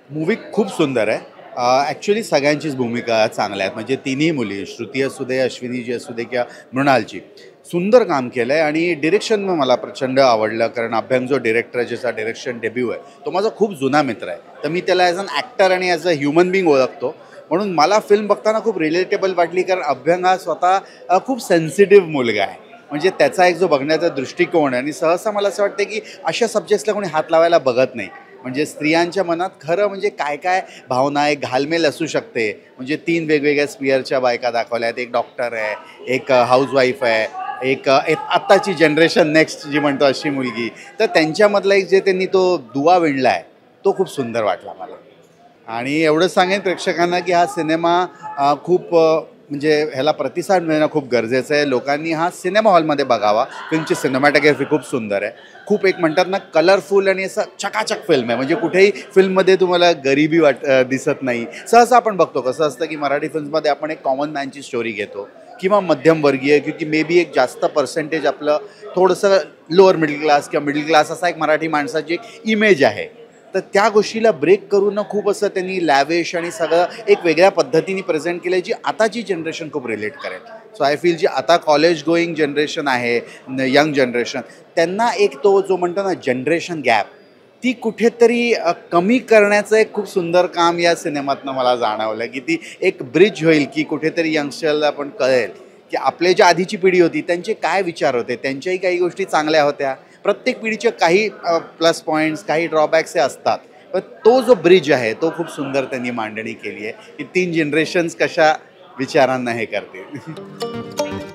Movie खूप सुंदर आहे. ॲक्च्युअली सगळ्यांचीच भूमिका चांगल्या आहेत. म्हणजे तिन्ही मुली, श्रुती असू दे, अश्विनीजी असू दे किंवा मृणालची. सुंदर काम केलं आहे आणि डिरेक्शन मला प्रचंड आवडलं. कारण अभ्यंग जो डिरेक्टर आहे, ज्याचा डिरेक्शन डेब्यू आहे, तो माझा खूप जुना मित्र आहे. तर मी त्याला ॲज अन ॲक्टर आणि ॲज अ ह्युमन बिंग ओळखतो. म्हणून मला फिल्म बघताना खूप रिलेटेबल वाटली. कारण अभ्यंग हा स्वतः खूप सेन्सिटिव्ह मुलगा आहे. म्हणजे त्याचा एक जो बघण्याचा दृष्टिकोन आहे आणि सहसा मला असं वाटतं की अशा सब्जेक्ट्सला कोणी हात लावायला बघत नाही. म्हणजे स्त्रियांच्या मनात खरं म्हणजे काय काय भावना, एक घालमेल असू शकते. म्हणजे 3 वेगवेगळ्या स्पियरच्या बायका दाखवल्या आहेत. एक डॉक्टर आहे, एक हाऊसवाईफ आहे, एक आत्ताची जनरेशन नेक्स्ट जी म्हणतो अशी मुलगी. तर त्यांच्यामधला एक जे त्यांनी तो दुवा विणला आहे, तो खूप सुंदर वाटला मला. आणि एवढं सांगेन प्रेक्षकांना की हा सिनेमा खूप म्हणजे ह्याला प्रतिसाद मिळणं खूप गरजेचं आहे. लोकांनी हा सिनेमा हॉलमध्ये बघावा. फिल्मची सिनेमॅटोग्राफी खूप सुंदर आहे. खूप एक म्हणतात ना कलरफुल आणि असं चकाचक फिल्म आहे. म्हणजे कुठेही फिल्ममध्ये तुम्हाला गरिबी दिसत नाही. सहसा आपण बघतो कसं असतं की मराठी फिल्म्समध्ये आपण एक कॉमन मॅनची स्टोरी घेतो किंवा मध्यमवर्गीय, क्योंकि मे बी एक जास्त पर्सेंटेज आपलं थोडंसं लोअर मिडल क्लास किंवा मिडल क्लास असा एक मराठी माणसाची एक इमेज आहे. तर त्या गोष्टीला ब्रेक करून खूप असं त्यांनी लॅविश आणि सगळं एक वेगळ्या पद्धतीने प्रेझेंट केलं, जी आताची जनरेशन खूप रिलेट करेल. सो आय फील जी आता कॉलेज गोईंग जनरेशन आहे, यंग जनरेशन, त्यांना एक तो जो म्हणतो ना जनरेशन गॅप, ती कुठेतरी कमी करण्याचं एक खूप सुंदर काम या सिनेमातनं मला जाणवलं. की ती एक ब्रिज होईल की कुठेतरी यंगस्टरला पण कळेल की आपले जी आधीची पिढी होती त्यांचे काय विचार होते, त्यांच्याही काही गोष्टी चांगल्या होत्या. प्रत्येक पिढीचे काही प्लस पॉईंट्स, काही ड्रॉबॅक्स हे असतात. पण तो जो ब्रिज आहे तो खूप सुंदर त्यांनी मांडणी केली आहे की 3 जनरेशन्स कशा विचारांना हे करतील.